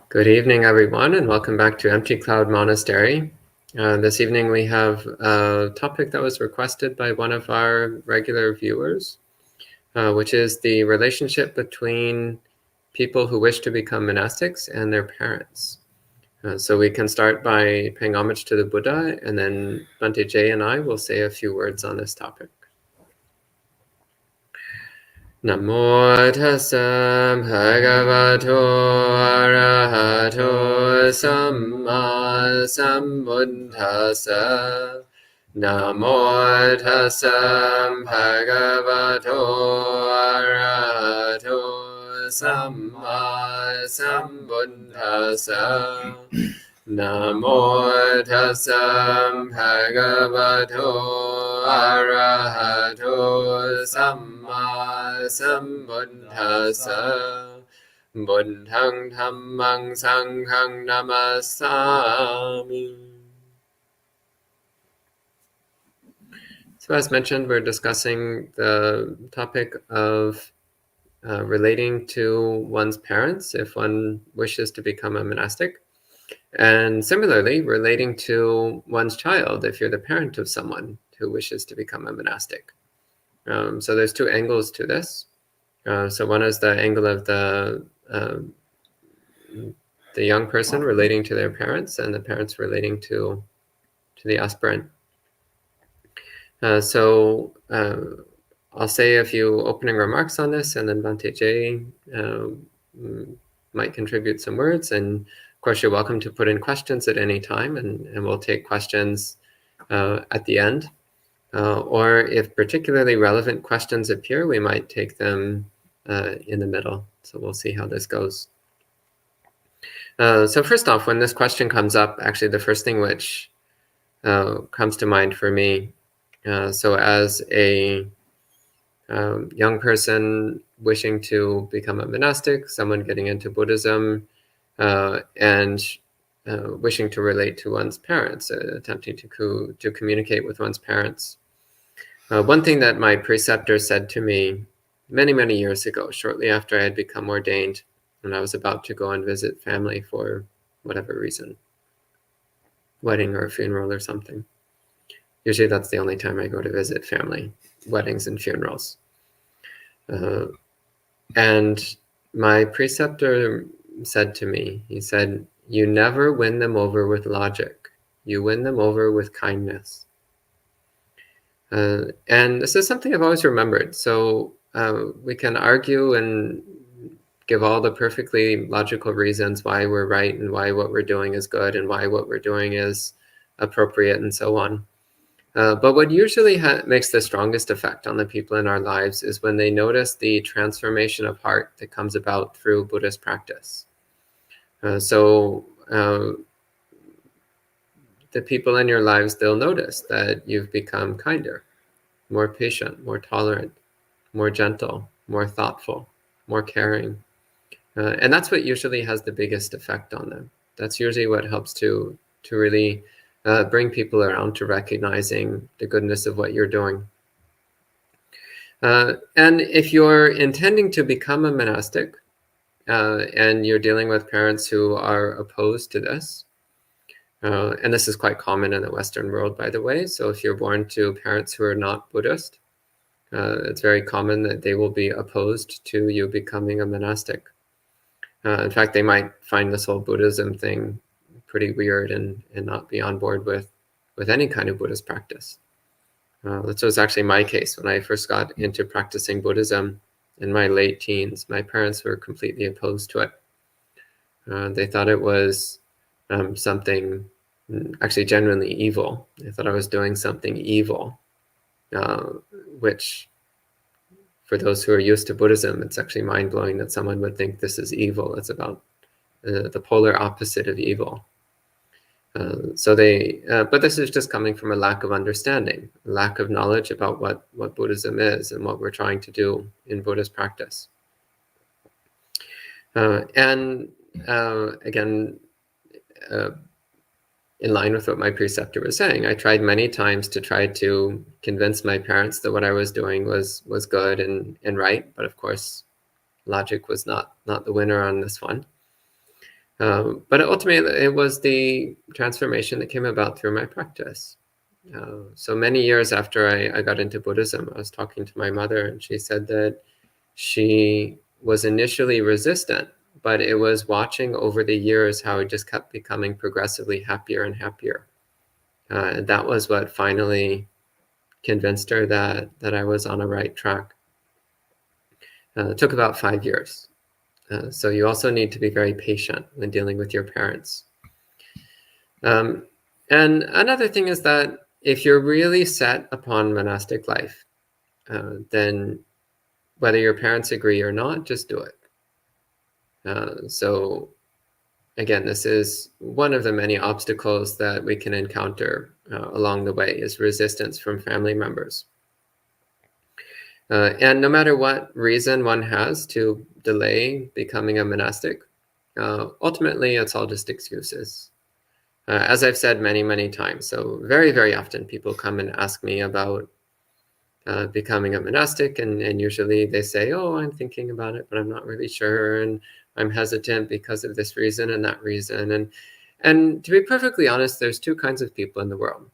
Good evening, everyone, and welcome back to Empty Cloud Monastery. This evening we have a topic that was requested by one of our regular viewers, which is the relationship between people who wish to become monastics and their parents. So we can start by paying homage to the Buddha, and then Bhante Jay and I will say a few words on this topic. Namo tassa bhagavato arahato samma sambuddhassa. Namo tassa bhagavato arahato samma sambuddhassa. Namo tassa bhagavato arahato samma sambuddhassa. Buddhang dhammang sanghang namasami. So as mentioned, we're discussing the topic of relating to one's parents if one wishes to become a monastic. And similarly, relating to one's child if you're the parent of someone who wishes to become a monastic. So there's two angles to this. So one is the angle of the young person relating to their parents, and the parents relating to the aspirant. So I'll say a few opening remarks on this, and then Bhante Jay might contribute some words. And of course, you're welcome to put in questions at any time, and we'll take questions at the end. Or if particularly relevant questions appear, we might take them in the middle. So we'll see how this goes. So first off, when this question comes up, actually the first thing which comes to mind for me, so as a young person wishing to become a monastic, someone getting into Buddhism, and wishing to relate to one's parents, attempting to communicate with one's parents. One thing that my preceptor said to me many, many years ago, shortly after I had become ordained, and I was about to go and visit family for whatever reason, wedding or a funeral or something. Usually that's the only time I go to visit family, weddings and funerals. And my preceptor said to me, he said, "You never win them over with logic. You win them over with kindness." And this is something I've always remembered. So we can argue and give all the perfectly logical reasons why we're right and why what we're doing is good and why what we're doing is appropriate and so on. But what usually makes the strongest effect on the people in our lives is when they notice the transformation of heart that comes about through Buddhist practice. So the people in your lives, they'll notice that you've become kinder, more patient, more tolerant, more gentle, more thoughtful, more caring. And that's what usually has the biggest effect on them. That's usually what helps to really bring people around to recognizing the goodness of what you're doing. And if you're intending to become a monastic and you're dealing with parents who are opposed to this, and this is quite common in the Western world, by the way. So if you're born to parents who are not Buddhist, it's very common that they will be opposed to you becoming a monastic. In fact, they might find this whole Buddhism thing pretty weird and not be on board with any kind of Buddhist practice. This was actually my case when I first got into practicing Buddhism in my late teens. My parents were completely opposed to it. They thought it was something actually genuinely evil. They thought I was doing something evil, which for those who are used to Buddhism, it's actually mind-blowing that someone would think this is evil. It's about the polar opposite of evil. So they, but this is just coming from a lack of understanding, a lack of knowledge about what Buddhism is and what we're trying to do in Buddhist practice. And again, in line with what my preceptor was saying, I tried many times to try to convince my parents that what I was doing was good and right. But of course, logic was not the winner on this one. But ultimately, it was the transformation that came about through my practice. So many years after I got into Buddhism, I was talking to my mother, and she said that she was initially resistant, but it was watching over the years how it just kept becoming progressively happier and happier. And that was what finally convinced her that I was on a right track. It took about 5 years. So you also need to be very patient when dealing with your parents. And another thing is that if you're really set upon monastic life, then whether your parents agree or not, just do it. So again, this is one of the many obstacles that we can encounter along the way, is resistance from family members. And no matter what reason one has to delay becoming a monastic, ultimately it's all just excuses. As I've said many, many times, so very, very often people come and ask me about becoming a monastic, and usually they say, oh, I'm thinking about it, but I'm not really sure, and I'm hesitant because of this reason and that reason. And to be perfectly honest, there's two kinds of people in the world.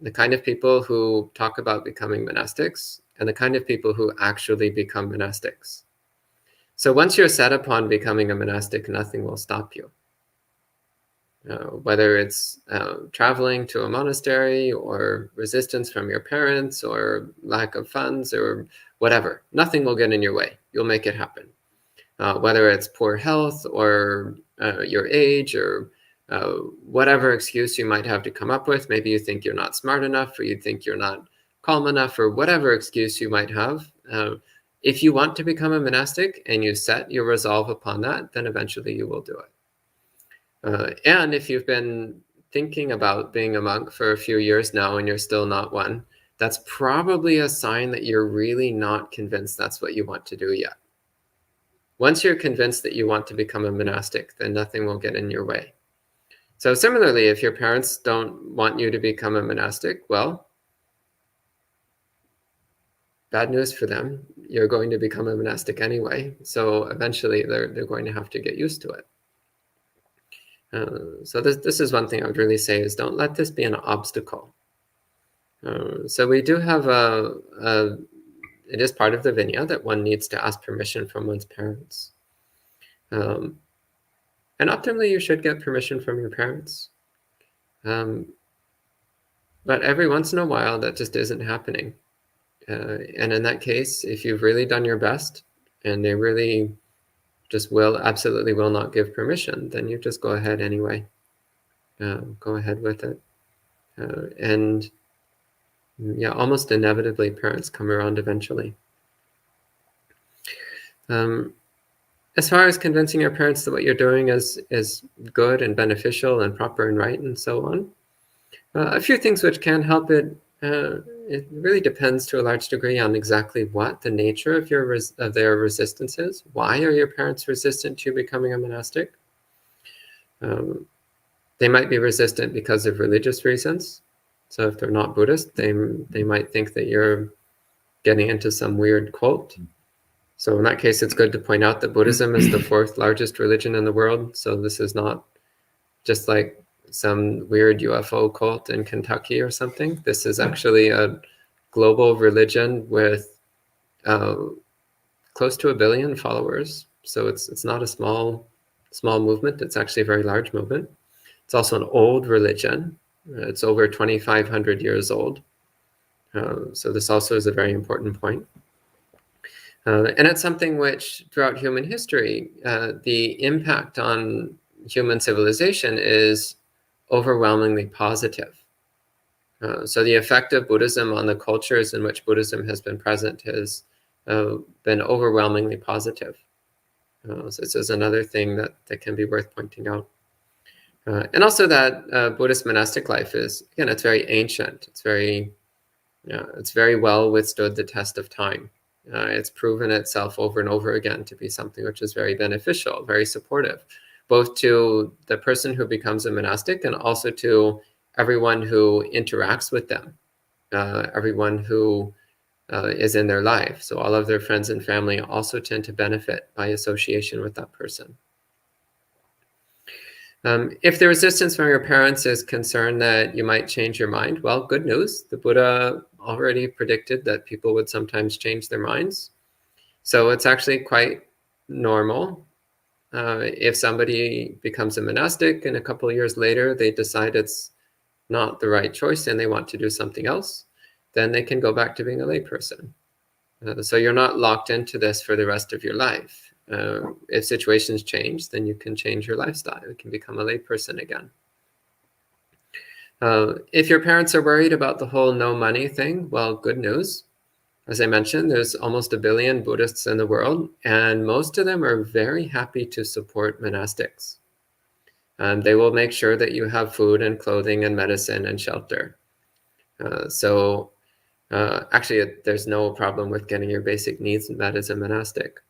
The kind of people who talk about becoming monastics, and the kind of people who actually become monastics. So once you're set upon becoming a monastic, nothing will stop you. Whether it's traveling to a monastery, or resistance from your parents, or lack of funds, or whatever, nothing will get in your way. You'll make it happen. Whether it's poor health, or your age, or whatever excuse you might have to come up with. Maybe you think you're not smart enough, or you think you're not calm enough, or whatever excuse you might have. If you want to become a monastic and you set your resolve upon that, then eventually you will do it. And if you've been thinking about being a monk for a few years now and you're still not one, that's probably a sign that you're really not convinced that's what you want to do yet. Once you're convinced that you want to become a monastic, then nothing will get in your way. So similarly, if your parents don't want you to become a monastic, well, bad news for them. You're going to become a monastic anyway. So eventually they're going to have to get used to it. So this is one thing I would really say, is don't let this be an obstacle. So we do have it is part of the Vinaya that one needs to ask permission from one's parents. And optimally, you should get permission from your parents. But every once in a while, that just isn't happening. And in that case, if you've really done your best and they really just absolutely will not give permission, then you just go ahead anyway. Go ahead with it. And yeah, almost inevitably, parents come around eventually. As far as convincing your parents that what you're doing is good and beneficial and proper and right and so on, a few things which can help it. It really depends to a large degree on exactly what the nature of their resistance is. Why are your parents resistant to becoming a monastic? They might be resistant because of religious reasons. So if they're not Buddhist, they might think that you're getting into some weird cult. So in that case, it's good to point out that Buddhism is the 4th largest religion in the world. So this is not just like some weird UFO cult in Kentucky or something. This is actually a global religion with close to 1 billion followers. So it's not a small movement. It's actually a very large movement. It's also an old religion. It's over 2,500 years old. So this also is a very important point. And it's something which, throughout human history, the impact on human civilization is overwhelmingly positive. So the effect of Buddhism on the cultures in which Buddhism has been present has been overwhelmingly positive. So this is another thing that can be worth pointing out. And also that Buddhist monastic life is, again, it's very ancient. It's very well withstood the test of time. It's proven itself over and over again to be something which is very beneficial, very supportive, both to the person who becomes a monastic and also to everyone who interacts with them, everyone who is in their life. So all of their friends and family also tend to benefit by association with that person. If the resistance from your parents is concerned that you might change your mind, well, good news. The Buddha already predicted that people would sometimes change their minds. So it's actually quite normal. If somebody becomes a monastic and a couple of years later they decide it's not the right choice and they want to do something else, then they can go back to being a layperson. So you're not locked into this for the rest of your life. If situations change, then you can change your lifestyle. You can become a layperson again. If your parents are worried about the whole no money thing, well, good news. As I mentioned, there's almost 1 billion Buddhists in the world, and most of them are very happy to support monastics. They will make sure that you have food and clothing and medicine and shelter. Actually, there's no problem with getting your basic needs met as a monastic.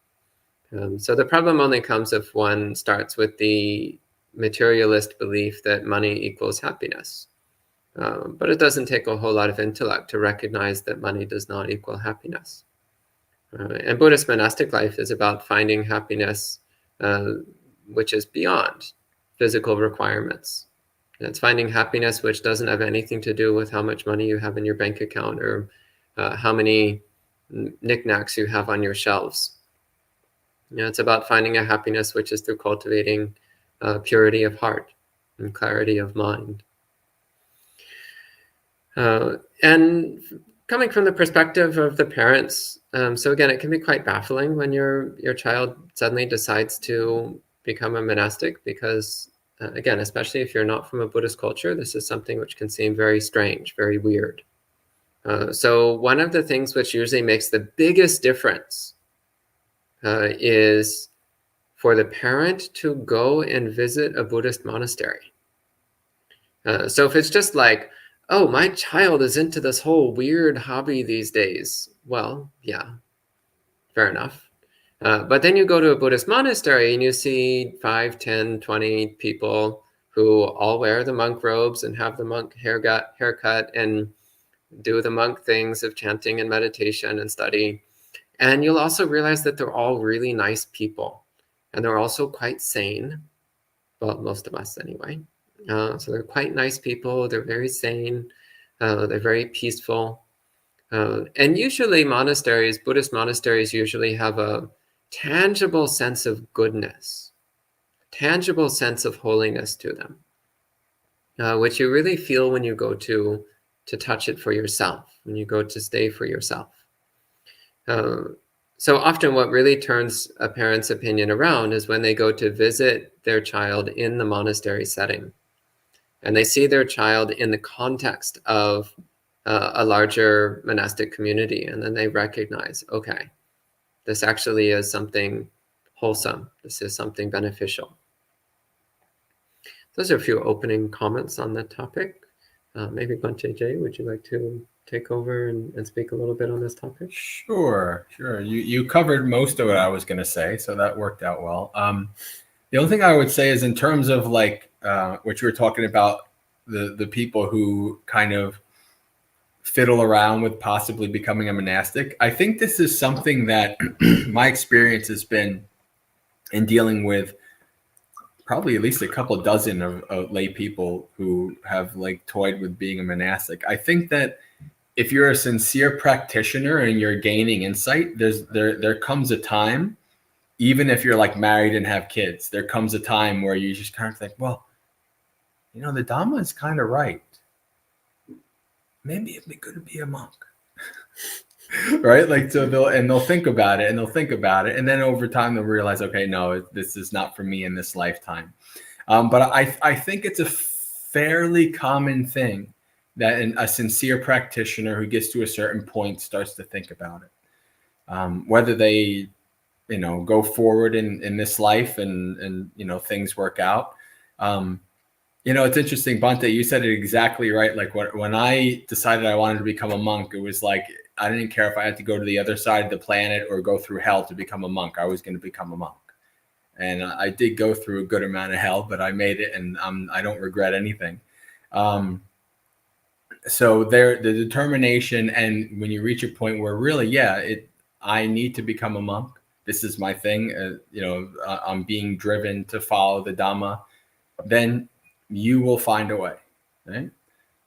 So the problem only comes if one starts with the materialist belief that money equals happiness. But it doesn't take a whole lot of intellect to recognize that money does not equal happiness. And Buddhist monastic life is about finding happiness, which is beyond physical requirements. And it's finding happiness which doesn't have anything to do with how much money you have in your bank account or how many knickknacks you have on your shelves. It's about finding a happiness which is through cultivating purity of heart and clarity of mind. And coming from the perspective of the parents, so again, it can be quite baffling when your child suddenly decides to become a monastic because, again, especially if you're not from a Buddhist culture, this is something which can seem very strange, very weird. So one of the things which usually makes the biggest difference is for the parent to go and visit a Buddhist monastery. So if it's just like, oh, my child is into this whole weird hobby these days, well, yeah, fair enough. But then you go to a Buddhist monastery and you see 5, 10, 20 people who all wear the monk robes and have the monk haircut and do the monk things of chanting and meditation and study. And you'll also realize that they're all really nice people. And they're also quite sane. Well, most of us anyway. So they're quite nice people. They're very sane. They're very peaceful. And usually Buddhist monasteries usually have a tangible sense of goodness, tangible sense of holiness to them, which you really feel when you go to touch it for yourself, when you go to stay for yourself. So often what really turns a parent's opinion around is when they go to visit their child in the monastery setting. And they see their child in the context of a larger monastic community. And then they recognize, okay, this actually is something wholesome. This is something beneficial. Those are a few opening comments on that topic. Maybe Bhante Jay, would you like to take over and speak a little bit on this topic? Sure. You covered most of what I was going to say, so that worked out well. The only thing I would say is in terms of like what you were talking about, the people who kind of fiddle around with possibly becoming a monastic. I think this is something that my experience has been in dealing with probably at least a couple dozen of lay people who have like toyed with being a monastic. I think that if you're a sincere practitioner and you're gaining insight, there comes a time, even if you're like married and have kids, there comes a time where you just kind of think, well, you know, the Dhamma is kind of right. Maybe it'd be good to be a monk. Right? Like, so they'll think about it and then over time they'll realize, okay, no, this is not for me in this lifetime. But I think it's a fairly common thing that a sincere practitioner who gets to a certain point starts to think about it. Whether they, you know, go forward in this life and you know, things work out. You know, it's interesting, Bhante, you said it exactly right. Like when I decided I wanted to become a monk, it was like, I didn't care if I had to go to the other side of the planet or go through hell to become a monk. I was going to become a monk. And I did go through a good amount of hell, but I made it and I don't regret anything. So the determination, and when you reach a point where really, yeah, I need to become a monk. This is my thing. You know, I'm being driven to follow the Dhamma. then you will find a way, right?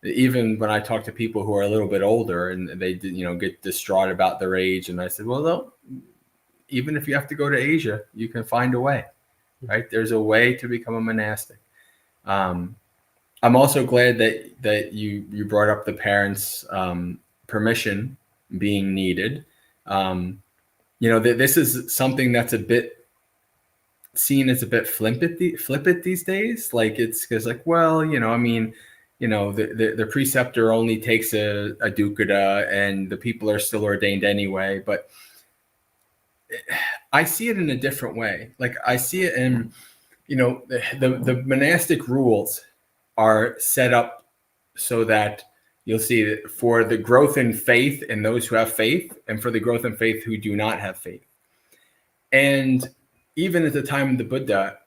Even when I talk to people who are a little bit older and they, get distraught about their age, and I said, well, no, even if you have to go to Asia, you can find a way, right? There's a way to become a monastic. I'm also glad that you brought up the parents' permission being needed. This is something that's a bit seen as a bit flippant these days. Like it's because well, the preceptor only takes a dukata and the people are still ordained anyway. But I see it in a different way. Like I see it in, the monastic rules are set up so that you'll see that for the growth in faith in those who have faith, and for the growth in faith who do not have faith. And even at the time of the Buddha,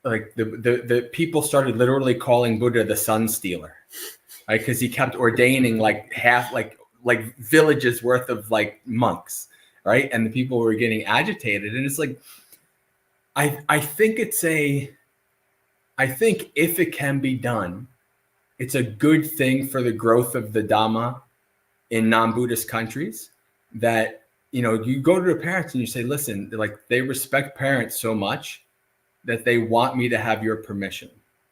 like the people started literally calling Buddha the sun stealer, right? Because he kept ordaining like half, like villages worth of like monks, right? And the people were getting agitated. And it's like, I think if it can be done, it's a good thing for the growth of the Dhamma in non-Buddhist countries, that, you go to the parents and you say, listen, like they respect parents so much that they want me to have your permission.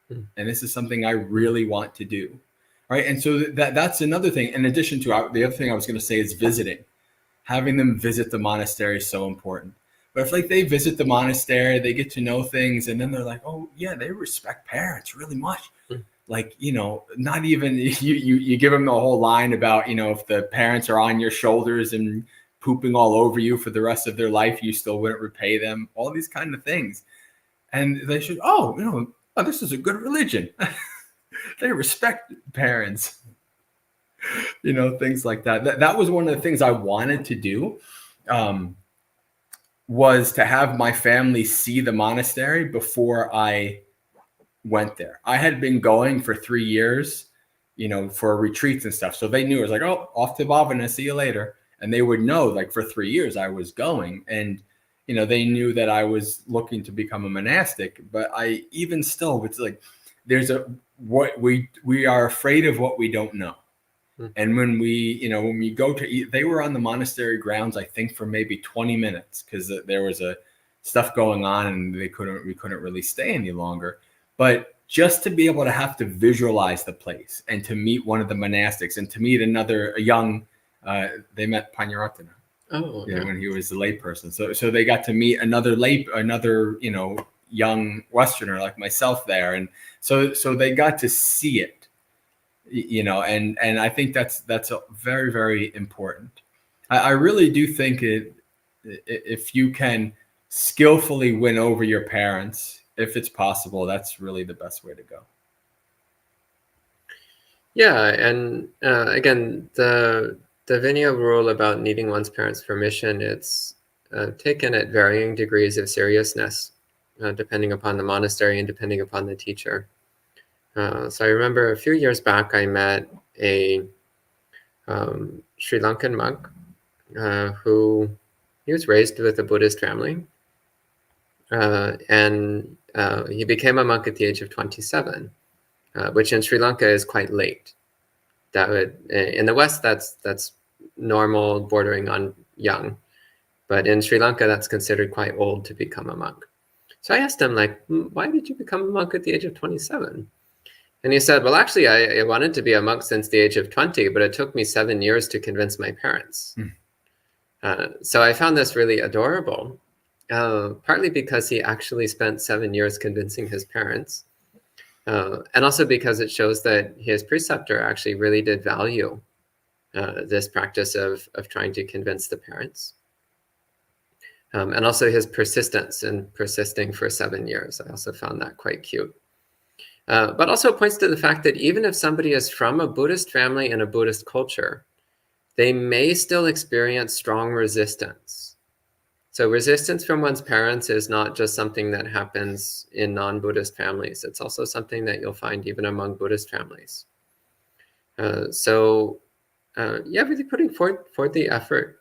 And this is something I really want to do. Right. And so that's another thing. In addition to the other thing I was going to say is visiting. Having them visit the monastery is so important. But if like they visit the monastery, they get to know things, and then they're like, oh yeah, they respect parents really much. Like, not even you give them the whole line about, if the parents are on your shoulders and pooping all over you for the rest of their life, you still wouldn't repay them, all these kind of things. And they should, this is a good religion. They respect parents, things like that. That was one of the things I wanted to do, was to have my family see the monastery before I went there. I had been going for 3 years, for retreats and stuff. So they knew. It was like, oh, off to Bhavana, see you later. And they would know, like, for 3 years I was going. And, they knew that I was looking to become a monastic. But I, even still, it's like, what we are afraid of what we don't know. And when we go to eat, they were on the monastery grounds, I think, for maybe 20 minutes, because there was stuff going on and we couldn't really stay any longer. But just to be able to have to visualize the place and to meet one of the monastics and to meet a young, they met Panyaratana. Oh, yeah. When he was a layperson. So they got to meet another young Westerner like myself there. And so they got to see it, and I think that's very, very important. I really do think if you can skillfully win over your parents, if it's possible, that's really the best way to go. Yeah, and again, the Vinaya rule about needing one's parents' permission, it's taken at varying degrees of seriousness, depending upon the monastery and depending upon the teacher. So I remember a few years back, I met a Sri Lankan monk who he was raised with a Buddhist family, and he became a monk at the age of 27, which in Sri Lanka is quite late. That would, in the West, that's normal, bordering on young, but in Sri Lanka, that's considered quite old to become a monk. So I asked him, like, why did you become a monk at the age of 27? And he said, well, actually, I wanted to be a monk since the age of 20, but it took me 7 years to convince my parents. So I found this really adorable, partly because he actually spent 7 years convincing his parents, and also because it shows that his preceptor actually really did value this practice of trying to convince the parents. And also his persistence in persisting for 7 years. I also found that quite cute. But also points to the fact that even if somebody is from a Buddhist family in a Buddhist culture, they may still experience strong resistance. So resistance from one's parents is not just something that happens in non-Buddhist families. It's also something that you'll find even among Buddhist families. Really putting forth the effort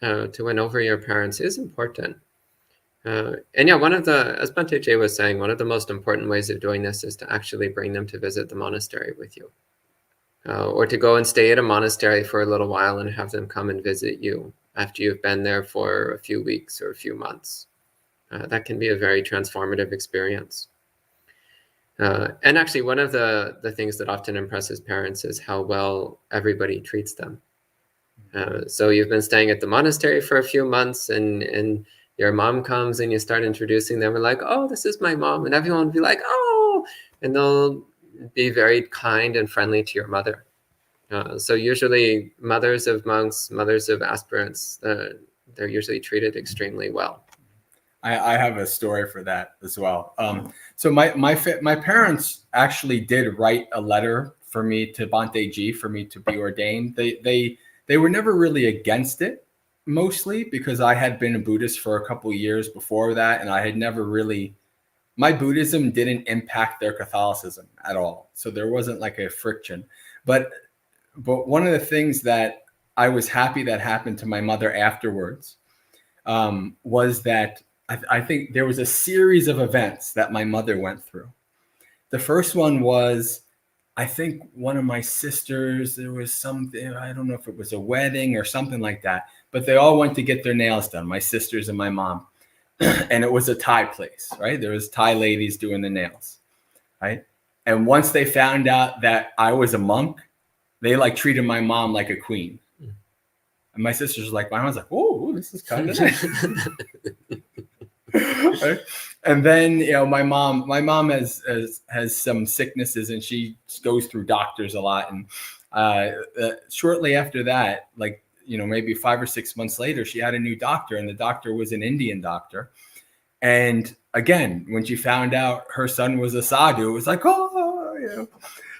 to win over your parents is important. And yeah, one of the, as Bhante Jay was saying, one of the most important ways of doing this is to actually bring them to visit the monastery with you. Or to go and stay at a monastery for a little while and have them come and visit you after you've been there for a few weeks or a few months. That can be a very transformative experience. And actually, one of the things that often impresses parents is how well everybody treats them. So you've been staying at the monastery for a few months, and your mom comes and you start introducing them, and like, oh, this is my mom, and everyone will be like, oh, and they'll be very kind and friendly to your mother. So usually mothers of monks, mothers of aspirants, they're usually treated extremely well. I have a story for that as well. So my parents actually did write a letter for me to Bhante Ji for me to be ordained. They were never really against it, mostly because I had been a Buddhist for a couple of years before that, and I had never really, my Buddhism didn't impact their Catholicism at all. So there wasn't like a friction. But one of the things that I was happy that happened to my mother afterwards was that I think there was a series of events that my mother went through. The first one was, I think one of my sisters, there was something, I don't know if it was a wedding or something like that, but they all went to get their nails done, my sisters and my mom. And it was a Thai place, right? There was Thai ladies doing the nails, right? And once they found out that I was a monk, they like treated my mom like a queen. And my sister's like, my mom's like, oh, this is kind of nice. Right? And then, you know, my mom has some sicknesses and she goes through doctors a lot. And shortly after that, like, you know, maybe 5 or 6 months later, she had a new doctor, and the doctor was an Indian doctor. And again, when she found out her son was a sadhu, it was like, oh, you know.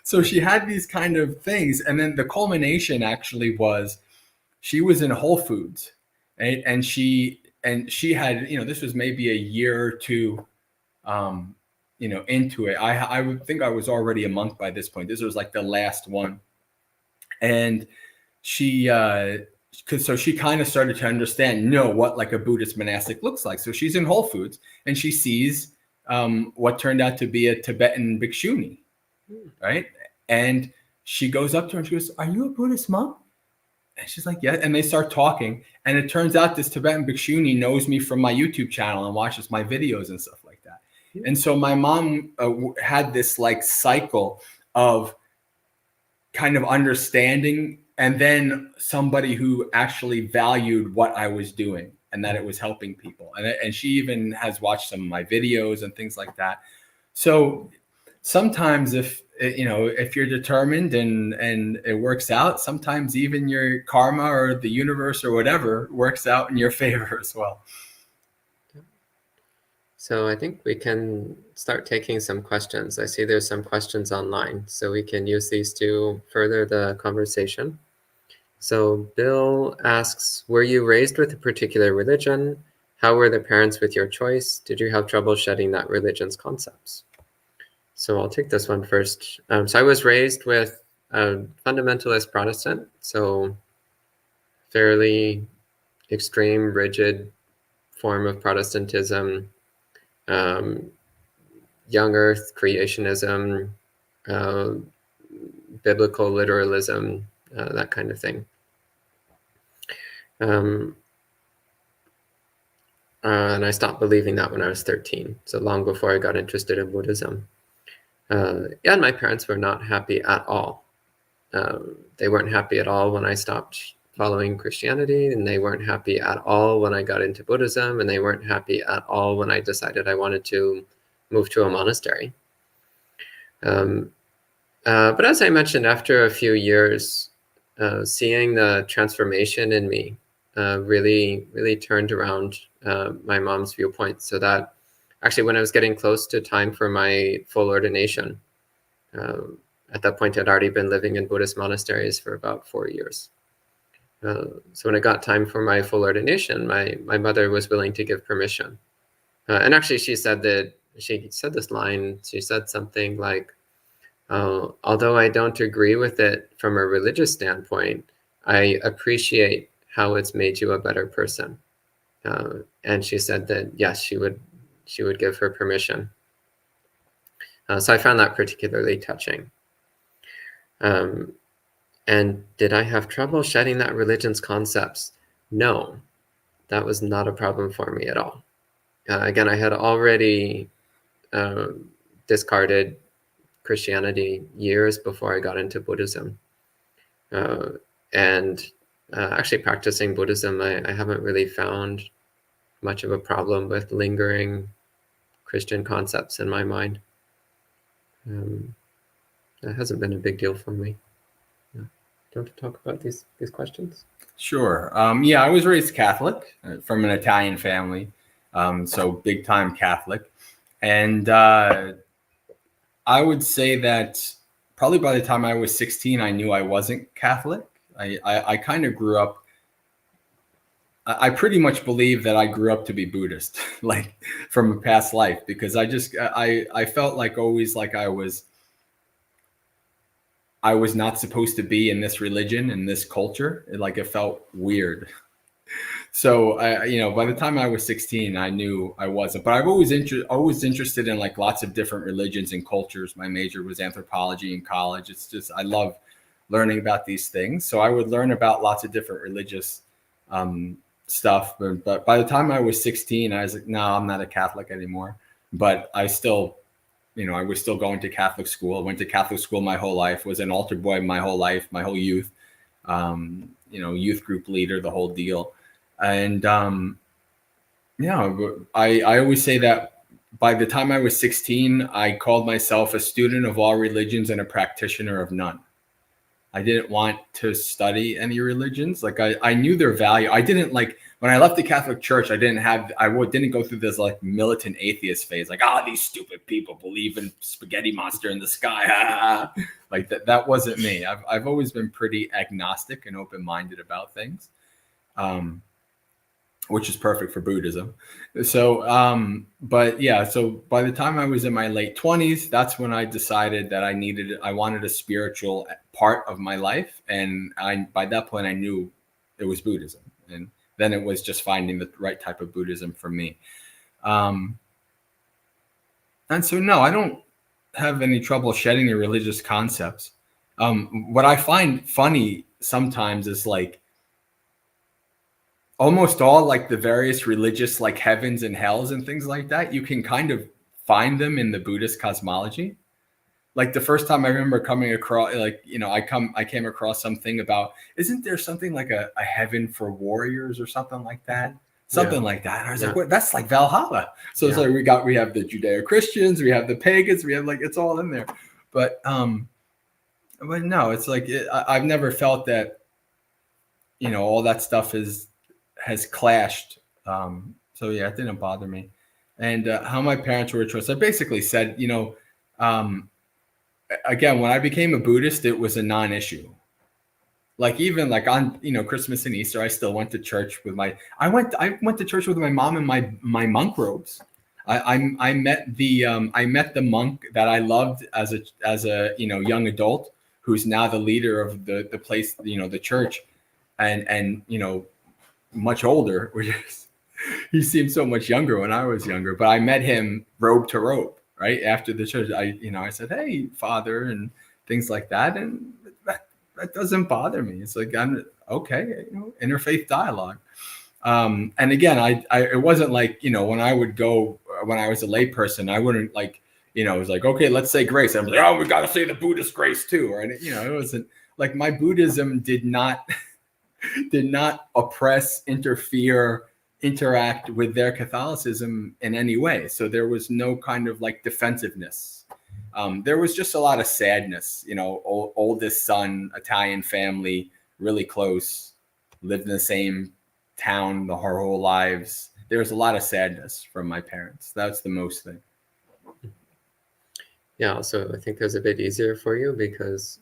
So she had these kind of things. And then the culmination actually was she was in Whole Foods, right? And she had, you know, this was maybe a year or two, you know, into it. I would think I was already a monk by this point. This was like the last one. And she, so she kind of started to understand, what like a Buddhist monastic looks like. So she's in Whole Foods and she sees what turned out to be a Tibetan bhikshuni, right? And she goes up to her and she goes, "Are you a Buddhist monk?" And she's like, "Yeah." And they start talking. And it turns out this Tibetan bhikshuni knows me from my YouTube channel and watches my videos and stuff like that. And so my mom had this like cycle of kind of understanding, and then somebody who actually valued what I was doing and that it was helping people. And she even has watched some of my videos and things like that. So sometimes if you're determined and it works out, sometimes even your karma or the universe or whatever works out in your favor as well. So I think we can start taking some questions. I see there's some questions online, so we can use these to further the conversation. So Bill asks, were you raised with a particular religion? How were the parents with your choice? Did you have trouble shedding that religion's concepts? So I'll take this one first. So I was raised with a fundamentalist Protestant, so fairly extreme, rigid form of Protestantism. Young earth creationism, biblical literalism, that kind of thing. And I stopped believing that when I was 13, so long before I got interested in Buddhism. And my parents were not happy at all. They weren't happy at all when I stopped following Christianity, and they weren't happy at all when I got into Buddhism, and they weren't happy at all when I decided I wanted to move to a monastery. But as I mentioned, after a few years, seeing the transformation in me really turned around my mom's viewpoint, so that actually when I was getting close to time for my full ordination, at that point I'd already been living in Buddhist monasteries for about 4 years. So when it got time for my full ordination, my mother was willing to give permission. And actually she said this line, she said something like, although I don't agree with it from a religious standpoint, I appreciate how it's made you a better person. And she said that yes, she would give her permission. So I found that particularly touching. And did I have trouble shedding that religion's concepts? No, that was not a problem for me at all. Again, I had already discarded Christianity years before I got into Buddhism. And actually practicing Buddhism, I haven't really found much of a problem with lingering Christian concepts in my mind. That hasn't been a big deal for me. Yeah. Do you want to talk about these questions? Sure. Yeah, I was raised Catholic from an Italian family, so big time Catholic. And I would say that probably by the time I was 16, I knew I wasn't Catholic. I kind of grew up, I pretty much believe that I grew up to be Buddhist, like from a past life, because I felt like always like I was not supposed to be in this religion, in this culture. It felt weird. So by the time I was 16, I knew I wasn't. But I've always interested in like lots of different religions and cultures. My major was anthropology in college. It's just I love learning about these things. So I would learn about lots of different religious stuff. But by the time I was 16, I was like, no, I'm not a Catholic anymore. But I still, I was still going to Catholic school. I went to Catholic school my whole life. Was an altar boy my whole life, my whole youth. Youth group leader, the whole deal. And I always say that by the time I was 16, I called myself a student of all religions and a practitioner of none. I didn't want to study any religions. Like I knew their value. I didn't like when I left the Catholic Church. I didn't go through this like militant atheist phase. Like, these stupid people believe in spaghetti monster in the sky. Like that wasn't me. I've always been pretty agnostic and open-minded about things. Which is perfect for Buddhism. So, so by the time I was in my late 20s, that's when I decided that I wanted a spiritual part of my life. And by that point, I knew it was Buddhism. And then it was just finding the right type of Buddhism for me. And so, no, I don't have any trouble shedding the religious concepts. What I find funny sometimes is like, almost all like the various religious like heavens and hells and things like that, you can kind of find them in the Buddhist cosmology. Like the first time I remember coming across, I came across something about, isn't there something like a heaven for warriors or something like that? Something like that. And I was like, what? That's like Valhalla. So it's like we have the Judeo-Christians, we have the pagans, we have like it's all in there. But no, it's like I've never felt that all that stuff has clashed. So yeah, it didn't bother me. And how my parents were addressed, I basically said, again, when I became a Buddhist, it was a non-issue. Like even like on Christmas and Easter, I still went to church with I went to church with my mom in my monk robes. I met the monk that I loved as a young adult, who's now the leader of the place, the church, and much older, which is, he seemed so much younger when I was younger, but I met him robe to robe, right? After the church, I said, "Hey, Father," and things like that. And that doesn't bother me. It's like, I'm okay, interfaith dialogue. And again, it wasn't like, when I was a lay person, I wouldn't like, it was like, okay, let's say grace. I'm like, we got to say the Buddhist grace too. Or, it wasn't like my Buddhism did not oppress, interfere, interact with their Catholicism in any way. So there was no kind of like defensive-ness. There was just a lot of sadness, oldest son, Italian family, really close, lived in the same town our whole lives. There was a lot of sadness from my parents. That's the most thing. Yeah, also I think it was a bit easier for you because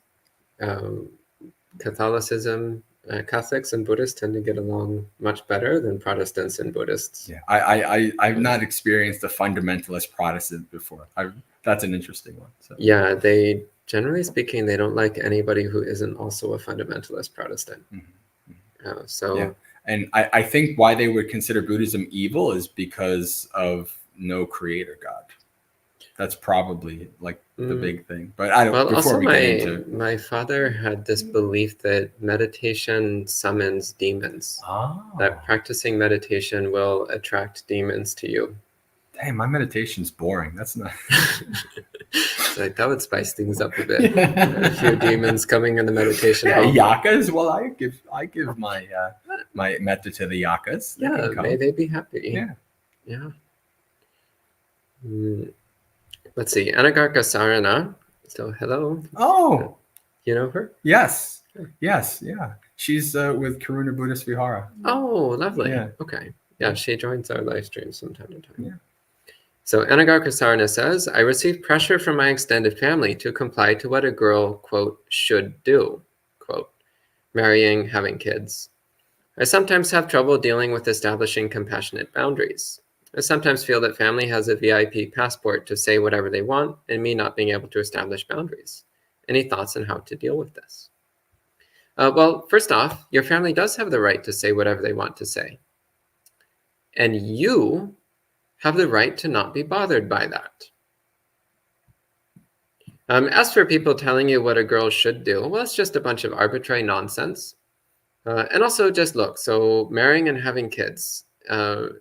Catholicism, Catholics and Buddhists tend to get along much better than Protestants and Buddhists. Yeah, I've not experienced a fundamentalist Protestant before. That's an interesting one. So. Yeah, they generally speaking, they don't like anybody who isn't also a fundamentalist Protestant. Mm-hmm. So yeah. And I think why they would consider Buddhism evil is because of no creator God. That's probably like the big thing. But I don't. Well, Before also we get into my father had this belief that meditation summons demons. That practicing meditation will attract demons to you. Dang, my meditation's boring. That's not. So that would spice things up a bit. A few demons coming in the meditation hall. Yakas. Well, I give my my metta to the yakas. May they be happy. Yeah. Let's see. Anagarka Sarana. So hello. Oh. You know her? Yes. Yes. Yeah. She's with Karuna Buddhist Vihara. Oh, lovely. Yeah. Okay. Yeah, she joins our live streams from time to time. Yeah. So Anagarka Sarana says, I received pressure from my extended family to comply to what a girl, quote, should do, quote, marrying, having kids. I sometimes have trouble dealing with establishing compassionate boundaries. I sometimes feel that family has a VIP passport to say whatever they want and me not being able to establish boundaries. Any thoughts on how to deal with this? Well, first off, your family does have the right to say whatever they want to say. And you have the right to not be bothered by that. As for people telling you what a girl should do, well, it's just a bunch of arbitrary nonsense. And also just look, so marrying and having kids,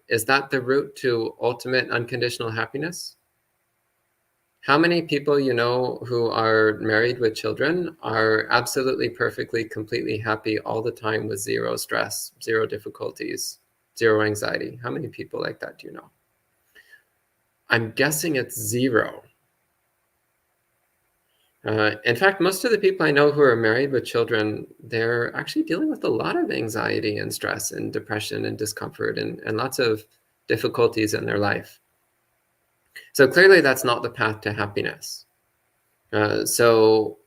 is that the route to ultimate unconditional happiness? How many people you know who are married with children are absolutely, perfectly, completely happy all the time with zero stress, zero difficulties, zero anxiety? How many people like that do you know? I'm guessing it's zero. In fact, most of the people I know who are married with children, they're actually dealing with a lot of anxiety and stress and depression and discomfort and lots of difficulties in their life. So clearly that's not the path to happiness. So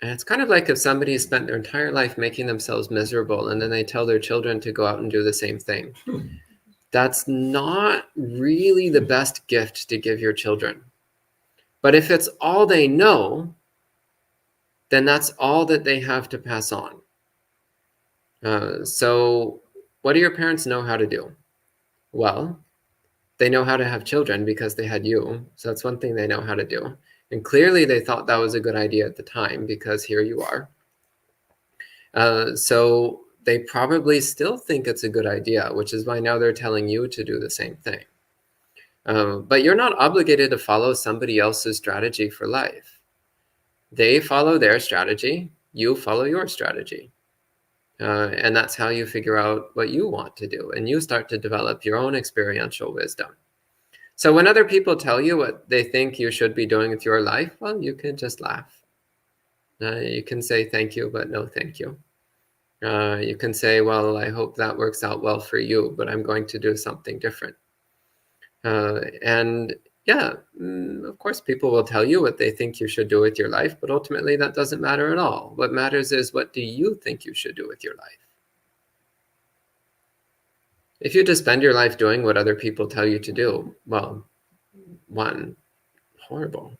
it's kind of like if somebody spent their entire life making themselves miserable and then they tell their children to go out and do the same thing. That's not really the best gift to give your children. But if it's all they know, then that's all that they have to pass on. So what do your parents know how to do? Well, they know how to have children because they had you. So that's one thing they know how to do. And clearly they thought that was a good idea at the time because here you are. So they probably still think it's a good idea, which is why now they're telling you to do the same thing. But you're not obligated to follow somebody else's strategy for life. They follow their strategy, you follow your strategy. And that's how you figure out what you want to do. And you start to develop your own experiential wisdom. So when other people tell you what they think you should be doing with your life, well, you can just laugh. You can say thank you, but no thank you. You can say, well, I hope that works out well for you, but I'm going to do something different. And yeah, of course, people will tell you what they think you should do with your life, but ultimately that doesn't matter at all. What matters is, what do you think you should do with your life? If you just spend your life doing what other people tell you to do, well, one, horrible.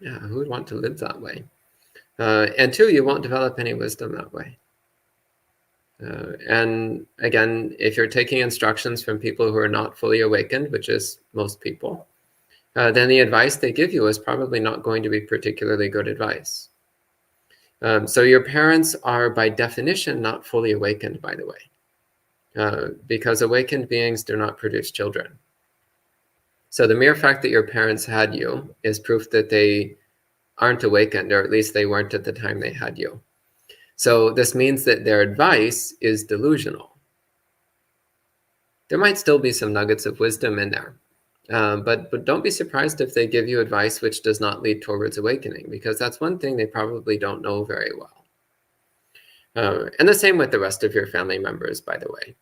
Yeah, who would want to live that way? And two, you won't develop any wisdom that way. And again, if you're taking instructions from people who are not fully awakened, which is most people, then the advice they give you is probably not going to be particularly good advice. So your parents are by definition not fully awakened, by the way, because awakened beings do not produce children. So the mere fact that your parents had you is proof that they aren't awakened, or at least they weren't at the time they had you. So this means that their advice is delusional. There might still be some nuggets of wisdom in there, but don't be surprised if they give you advice which does not lead towards awakening, because that's one thing they probably don't know very well. And the same with the rest of your family members, by the way.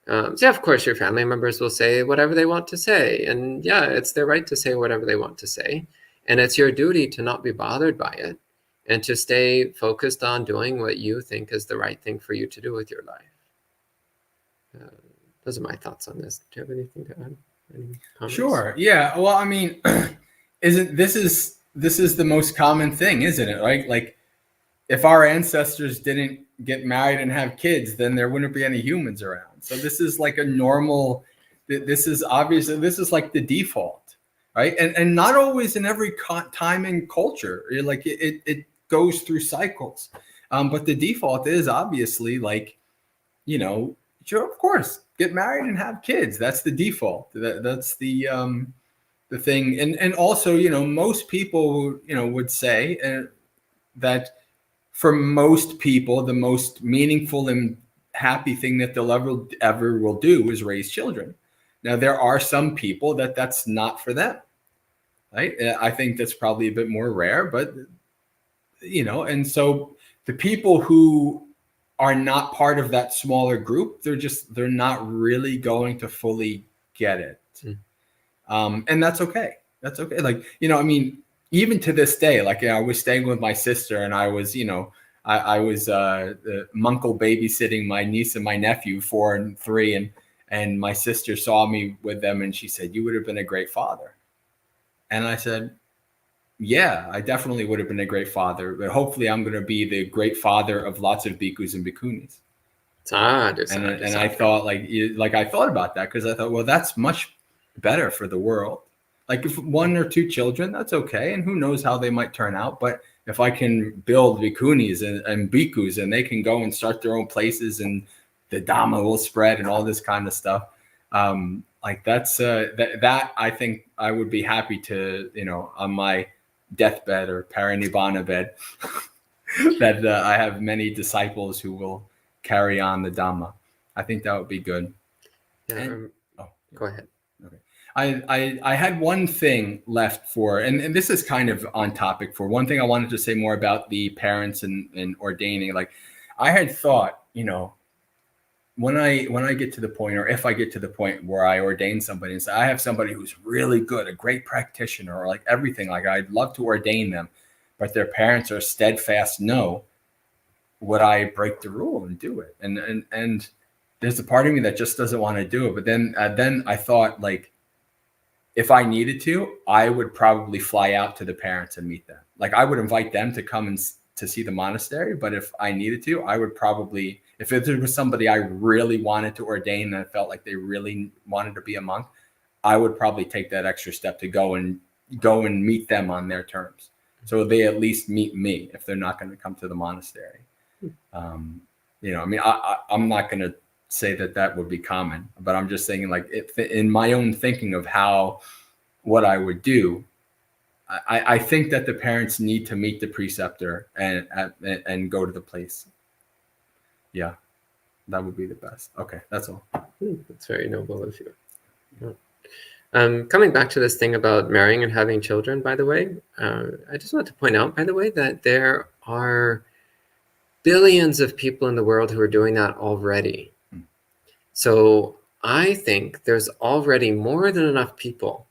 So yeah, of course, your family members will say whatever they want to say. And yeah, it's their right to say whatever they want to say. And it's your duty to not be bothered by it and to stay focused on doing what you think is the right thing for you to do with your life. Those are my thoughts on this. Do you have anything to add? Any comments? Sure. Yeah. Well, I mean, this is the most common thing, isn't it? Right? Like, if our ancestors didn't get married and have kids, then there wouldn't be any humans around. So this is like a normal, this is obviously, this is like the default, right? And not always in every time and culture, like it goes through cycles. But the default is obviously like, you know, sure, of course, get married and have kids. That's the default. That's the thing. And also, you know, most people, you know, would say that for most people, the most meaningful and happy thing that they'll ever will do is raise children. Now, there are some people that's not for them, right? I think that's probably a bit more rare, but you know, and so the people who are not part of that smaller group, they're not really going to fully get it. And that's okay. That's okay. Like, you know, I mean, even to this day, like, you know, I was staying with my sister and I was, you know, I was munkle babysitting my niece and my nephew, 4 and 3. And my sister saw me with them and she said, "You would have been a great father." And I said, "Yeah, I definitely would have been a great father, but hopefully I'm going to be the great father of lots of bhikkhus and bhikkhunis." And I thought like I thought about that because I thought, well, that's much better for the world. Like if 1 or 2 children, that's okay. And who knows how they might turn out. But if I can build bhikkhunis and bhikkhus and they can go and start their own places and the Dhamma will spread and all this kind of stuff. Like that's that I think I would be happy to, you know, on my deathbed or parinibbana bed that I have many disciples who will carry on the Dhamma. I think that would be good. Yeah. Go ahead. Okay. I had one thing left for, and this is kind of on topic for one thing I wanted to say more about the parents and ordaining. Like I had thought, you know, when I get to the point, or if I get to the point where I ordain somebody and say, I have somebody who's really good, a great practitioner, or like everything, like I'd love to ordain them, but their parents are steadfast no, would I break the rule and do it? And there's a part of me that just doesn't want to do it. But then I thought, like, if I needed to, I would probably fly out to the parents and meet them. Like I would invite them to come and to see the monastery. But if I needed to, I would probably, if there was somebody I really wanted to ordain and I felt like they really wanted to be a monk, I would probably take that extra step to go and meet them on their terms. So they at least meet me if they're not going to come to the monastery. You know, I mean, I'm not going to say that would be common, but I'm just saying, like, in my own thinking of what I would do, I think that the parents need to meet the preceptor and go to the place. Yeah, that would be the best. Okay, that's all. That's very noble of you. Yeah. Coming back to this thing about marrying and having children, by the way, I just want to point out, by the way, that there are billions of people in the world who are doing that already. So I think there's already more than enough people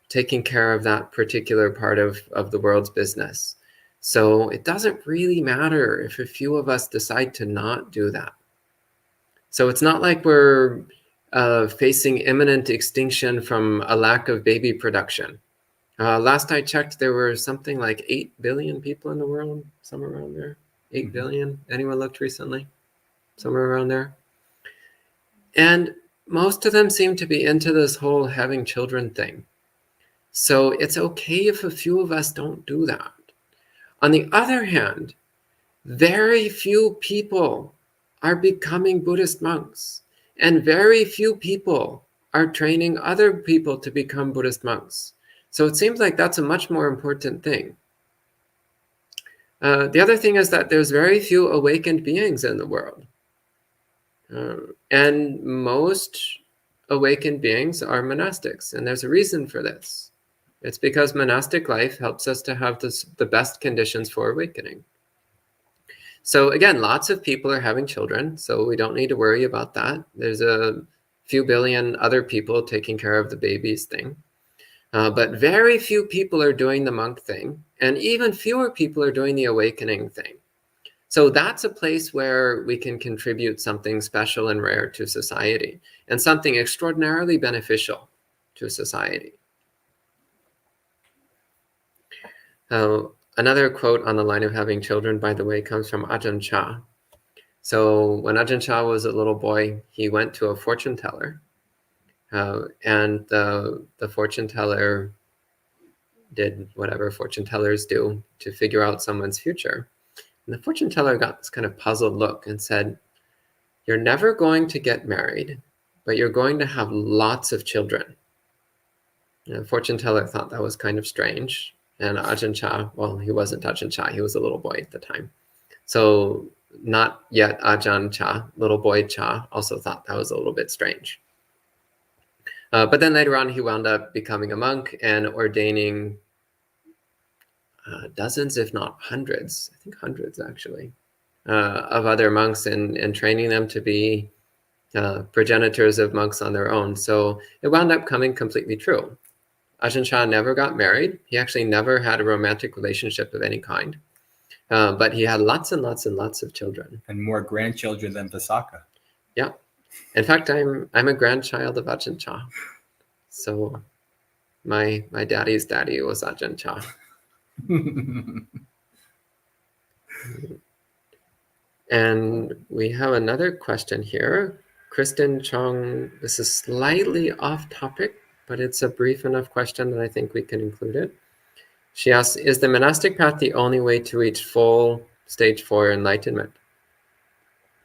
taking care of that particular part of the world's business. So it doesn't really matter if a few of us decide to not do that. So it's not like we're facing imminent extinction from a lack of baby production. Last I checked, there were something like 8 billion people in the world, somewhere around there. 8 billion. Anyone looked recently? Somewhere around there. And most of them seem to be into this whole having children thing. So it's okay if a few of us don't do that. On the other hand, very few people are becoming Buddhist monks, and very few people are training other people to become Buddhist monks. So it seems like that's a much more important thing. The other thing is that there's very few awakened beings in the world. And most awakened beings are monastics, and there's a reason for this. It's because monastic life helps us to have the best conditions for awakening. So again, lots of people are having children, so we don't need to worry about that. There's a few billion other people taking care of the babies thing. But very few people are doing the monk thing, and even fewer people are doing the awakening thing. So that's a place where we can contribute something special and rare to society, and something extraordinarily beneficial to society. Another quote on the line of having children, by the way, comes from Ajahn Chah. So when Ajahn Chah was a little boy, he went to a fortune teller, and the fortune teller did whatever fortune tellers do to figure out someone's future. And the fortune teller got this kind of puzzled look and said, "You're never going to get married, but you're going to have lots of children." And the fortune teller thought that was kind of strange. And Ajahn Chah, well, he wasn't Ajahn Chah, he was a little boy at the time. So not yet Ajahn Chah, little boy Chah, also thought that was a little bit strange. But then later on, he wound up becoming a monk and ordaining dozens, if not hundreds, I think hundreds actually, of other monks and training them to be progenitors of monks on their own. So it wound up coming completely true. Ajahn Chah never got married. He actually never had a romantic relationship of any kind. But he had lots and lots and lots of children. And more grandchildren than Visakha. Yeah. In fact, I'm a grandchild of Ajahn Chah. So my daddy's daddy was Ajahn Chah. And we have another question here. Kristen Chong, this is slightly off topic, but it's a brief enough question that I think we can include it. She asks, is the monastic path the only way to reach full stage 4 enlightenment?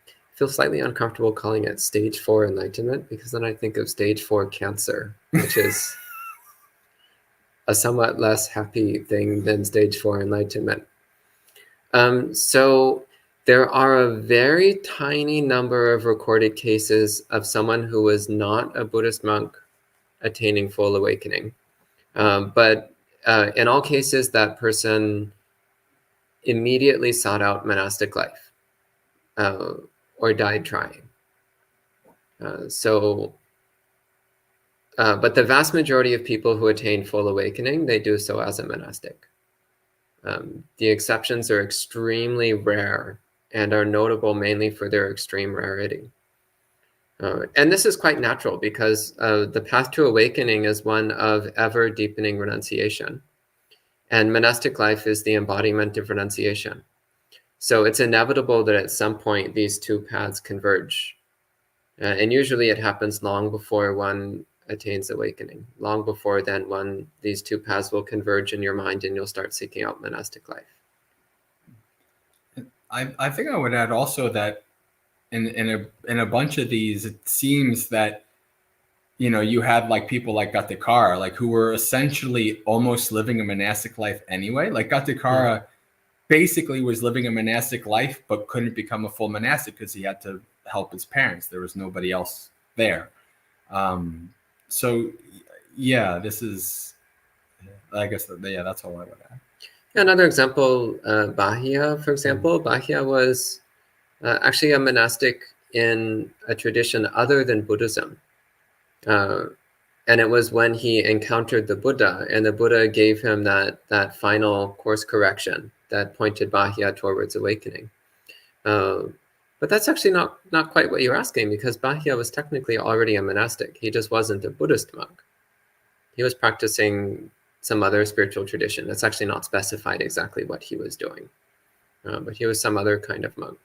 I feel slightly uncomfortable calling it stage 4 enlightenment because then I think of stage 4 cancer, which is a somewhat less happy thing than stage 4 enlightenment. So there are a very tiny number of recorded cases of someone who was not a Buddhist monk attaining full awakening. But in all cases, that person immediately sought out monastic life or died trying. But the vast majority of people who attain full awakening, they do so as a monastic. The exceptions are extremely rare and are notable mainly for their extreme rarity. And this is quite natural because the path to awakening is one of ever deepening renunciation. And monastic life is the embodiment of renunciation. So it's inevitable that at some point these two paths converge. And usually it happens long before one attains awakening. Long before then, these two paths will converge in your mind and you'll start seeking out monastic life. I think I would add also that in a bunch of these, it seems that, you know, you had like people like Gatikara, like who were essentially almost living a monastic life anyway. Like Gatikara basically was living a monastic life, but couldn't become a full monastic because he had to help his parents. There was nobody else there. So yeah, this is, I guess, that's all I would add. Another example, Bahia, for example. Bahia was actually a monastic in a tradition other than Buddhism. And it was when he encountered the Buddha, and the Buddha gave him that final course correction that pointed Bahia towards awakening. But that's actually not quite what you're asking, because Bahia was technically already a monastic. He just wasn't a Buddhist monk. He was practicing some other spiritual tradition. It's actually not specified exactly what he was doing. But he was some other kind of monk.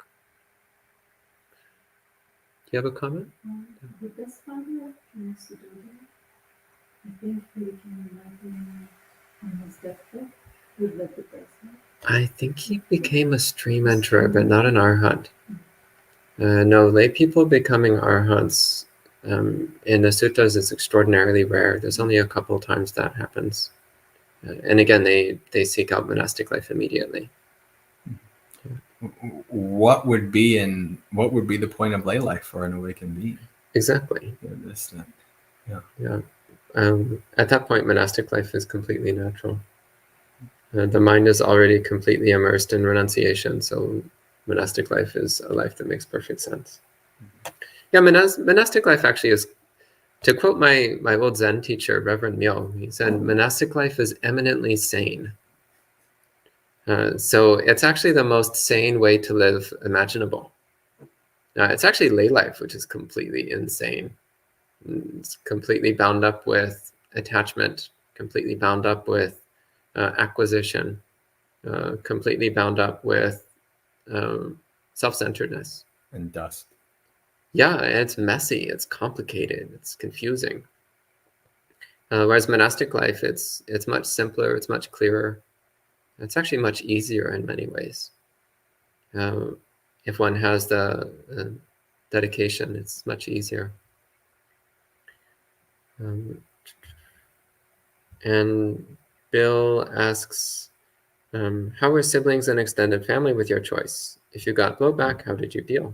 Do you have a comment? The best Bahia wants to do that. I think he became enlightened on his deathbed with the person. I think he became a stream enterer, but not an arhat. No, lay people becoming arhats in the suttas is extraordinarily rare. There's only a couple times that happens. And again, they seek out monastic life immediately. What would be the point of lay life for an awakened being? Exactly. Yeah. At that point, monastic life is completely natural. The mind is already completely immersed in renunciation, so monastic life is a life that makes perfect sense. Yeah, monastic life actually is, to quote my old Zen teacher, Reverend Myo, he said, monastic life is eminently sane. So it's actually the most sane way to live imaginable. It's actually lay life, which is completely insane. It's completely bound up with attachment, completely bound up with acquisition, completely bound up with self-centeredness. and dust. Yeah, it's messy, it's complicated, it's confusing. Whereas monastic life, it's much simpler, it's much clearer. It's actually much easier in many ways. If one has the dedication, it's much easier. And Bill asks, how were siblings and extended family with your choice? If you got blowback, how did you deal?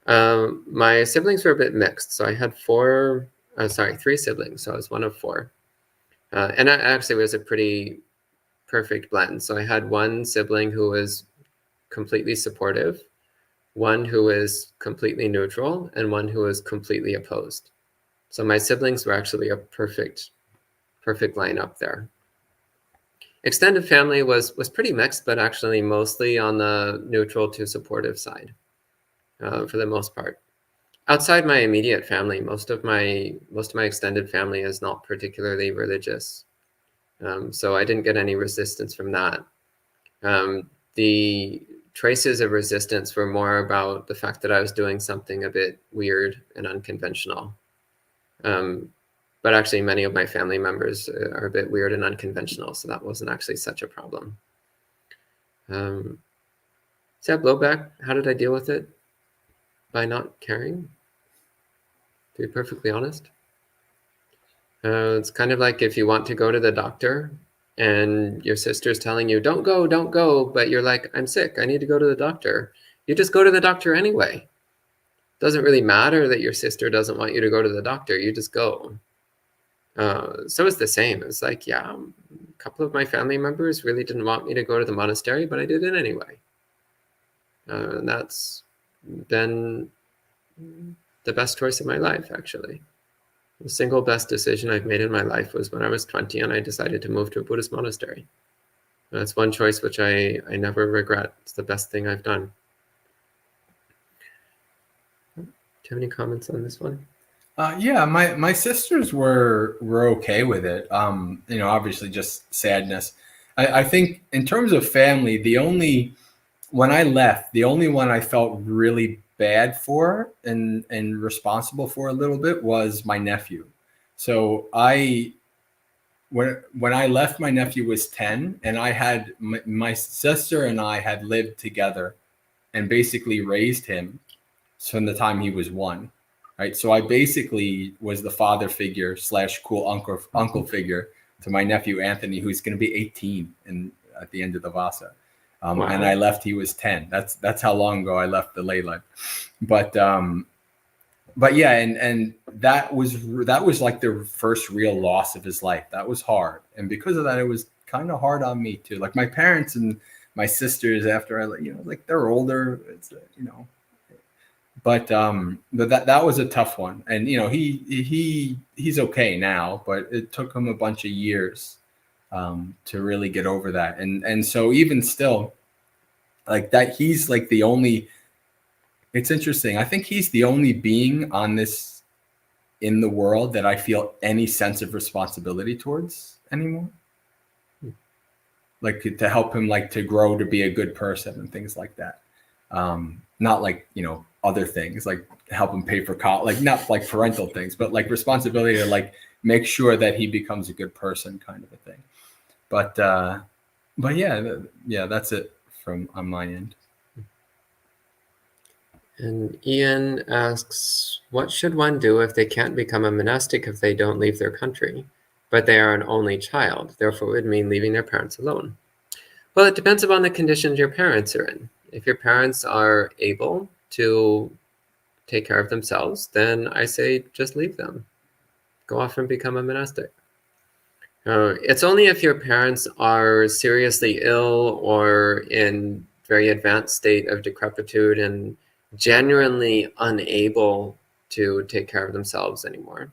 My siblings were a bit mixed. So I had three siblings. So I was one of four. And I actually was a pretty perfect blend. So I had one sibling who was completely supportive, one who was completely neutral, and one who was completely opposed. So my siblings were actually a perfect lineup there. Extended family was pretty mixed, but actually mostly on the neutral to supportive side, for the most part. Outside my immediate family, most of my extended family is not particularly religious, so I didn't get any resistance from that. The traces of resistance were more about the fact that I was doing something a bit weird and unconventional. But actually, many of my family members are a bit weird and unconventional, so that wasn't actually such a problem. So yeah, blowback, how did I deal with it? By not caring, to be perfectly honest. It's kind of like if you want to go to the doctor and your sister's telling you, don't go, but you're like, I'm sick, I need to go to the doctor. You just go to the doctor anyway. Doesn't really matter that your sister doesn't want you to go to the doctor, you just go. So it's the same. It's like, yeah, a couple of my family members really didn't want me to go to the monastery, but I did it anyway. And that's been the best choice of my life, actually. The single best decision I've made in my life was when I was 20 and I decided to move to a Buddhist monastery. That's one choice which I never regret. It's the best thing I've done. Do you have any comments on this one? Yeah, my sisters were okay with it. Obviously just sadness. I think in terms of family, when I left, the only one I felt really bad for and responsible for a little bit was my nephew. So when I left, my nephew was 10, and I had my sister and I had lived together and basically raised him from the time he was 1. Right. So I basically was the father figure / cool uncle figure to my nephew, Anthony, who's going to be 18 at the end of the Vasa. Wow. And I left, he was 10. That's how long ago I left the lay life. But yeah, and that was like the first real loss of his life. That was hard. And because of that, it was kind of hard on me too. Like my parents and my sisters, after like they're older, it's, but that was a tough one. And, he's okay now, but it took him a bunch of years to really get over that. And so even still, like that, he's like the only, it's interesting. I think he's the only being in the world that I feel any sense of responsibility towards anymore. Like to help him, like to grow to be a good person and things like that. Not like, other things like help him pay for college, like not like parental things, but like responsibility to like make sure that he becomes a good person, kind of a thing. But yeah, that's it on my end. And Ian asks, what should one do if they can't become a monastic if they don't leave their country, but they are an only child, therefore it would mean leaving their parents alone? Well, it depends upon the conditions your parents are in. If your parents are able to take care of themselves, then I say just leave them. Go off and become a monastic. It's only if your parents are seriously ill or in very advanced state of decrepitude and genuinely unable to take care of themselves anymore.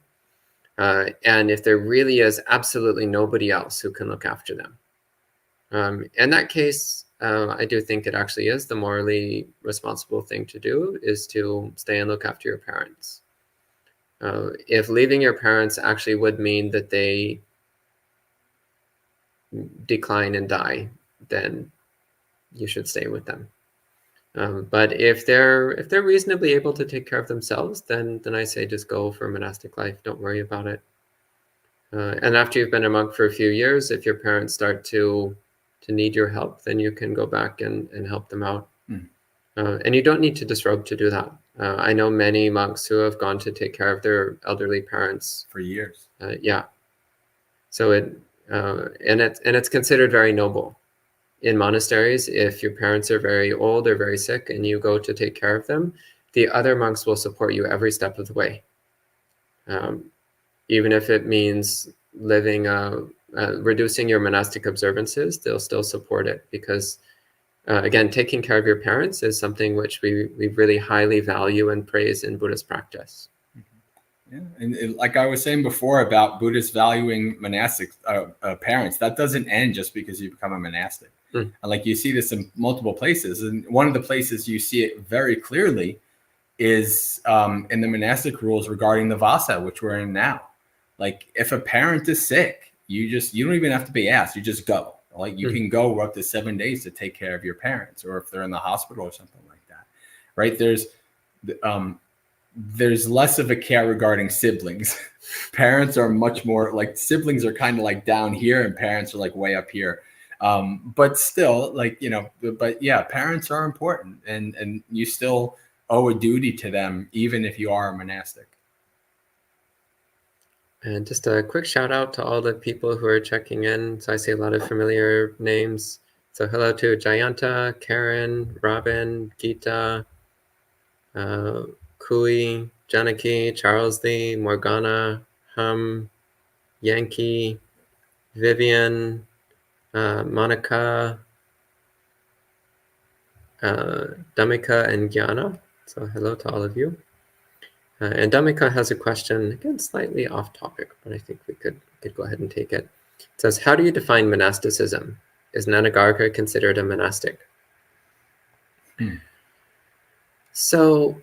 And if there really is absolutely nobody else who can look after them. In that case, I do think it actually is the morally responsible thing to do, is to stay and look after your parents. If leaving your parents actually would mean that they decline and die, then you should stay with them. But if they're reasonably able to take care of themselves, then I say just go for monastic life. Don't worry about it. And after you've been a monk for a few years, if your parents start to need your help, then you can go back and help them out. And you don't need to disrobe to do that. I know many monks who have gone to take care of their elderly parents for years. Yeah. So it's considered very noble. In monasteries, if your parents are very old or very sick and you go to take care of them, the other monks will support you every step of the way. Even if it means reducing your monastic observances, they'll still support it because, again, taking care of your parents is something which we really highly value and praise in Buddhist practice. Yeah, and like I was saying before about Buddhists valuing monastic parents, that doesn't end just because you become a monastic. And like you see this in multiple places, and one of the places you see it very clearly is in the monastic rules regarding the vasa, which we're in now. Like if a parent is sick, you don't even have to be asked, you just go. Like you can go up to 7 days to take care of your parents, or if they're in the hospital or something like that, right? There's less of a care regarding siblings. Parents are much more like, siblings are kind of like down here and parents are like way up here. But still, like, but yeah, parents are important, and you still owe a duty to them, even if you are a monastic. And just a quick shout out to all the people who are checking in. So I see a lot of familiar names. So hello to Jayanta, Karen, Robin, Gita, Kui, Janaki, Charles Lee, Morgana, Hum, Yankee, Vivian, Monica, Damika, and Gyana. So hello to all of you. And Damika has a question, again, slightly off topic, but I think we could go ahead and take it. It says, how do you define monasticism? Is an anagarika considered a monastic? So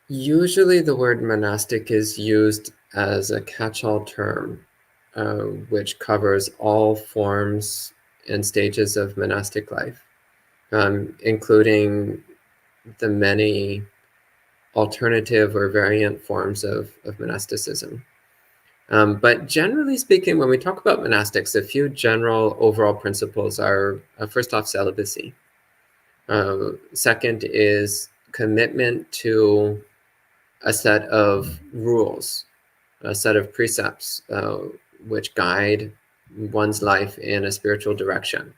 usually the word monastic is used as a catch-all term, which covers all forms and stages of monastic life, including the many alternative or variant forms of monasticism. But generally speaking, when we talk about monastics, a few general overall principles are, first off, celibacy. Second is commitment to a set of rules, a set of precepts, which guide one's life in a spiritual direction,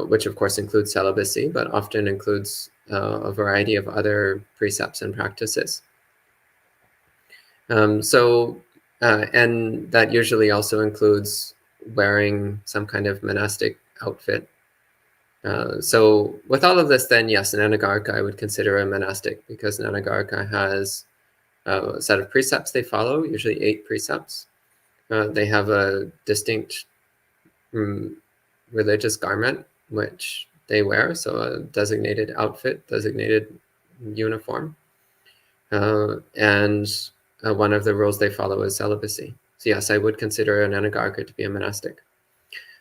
which of course includes celibacy, but often includes a variety of other precepts and practices. And that usually also includes wearing some kind of monastic outfit. So with all of this, then yes, an anagarika I would consider a monastic, because an anagarika has a set of precepts they follow, usually 8 precepts. They have a distinct religious garment which they wear, so a designated outfit, designated uniform. And one of the rules they follow is celibacy. So yes, I would consider an anagarika to be a monastic.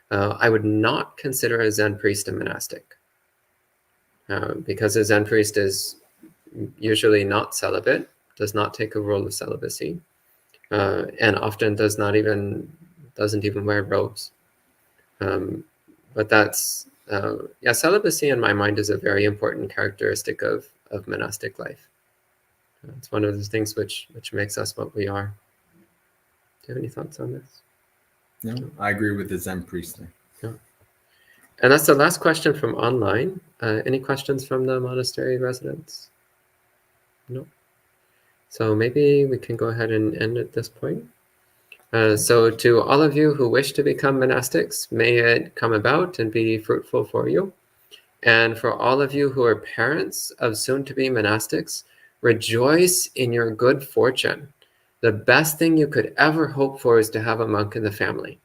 I would not consider a Zen priest a monastic, because a Zen priest is usually not celibate, does not take a role of celibacy, and often doesn't even wear robes. But that's, celibacy in my mind is a very important characteristic of monastic life. It's one of the things which makes us what we are. Do you have any thoughts on this? No, I agree with the Zen priest thing. Yeah. And that's the last question from online. Any questions from the monastery residents? No. So maybe we can go ahead and end at this point. So to all of you who wish to become monastics, may it come about and be fruitful for you. And for all of you who are parents of soon-to-be monastics, rejoice in your good fortune. The best thing you could ever hope for is to have a monk in the family.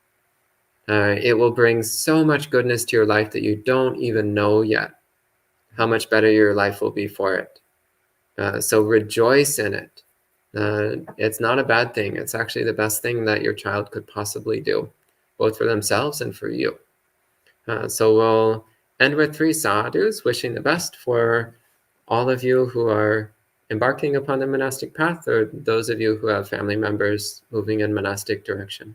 It will bring so much goodness to your life that you don't even know yet how much better your life will be for it. So rejoice in it. It's not a bad thing. It's actually the best thing that your child could possibly do, both for themselves and for you. So we'll end with 3 sadhus, wishing the best for all of you who are embarking upon the monastic path, or those of you who have family members moving in monastic direction.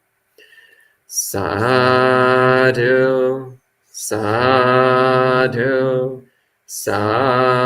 Sadhu, sadhu, sadhu.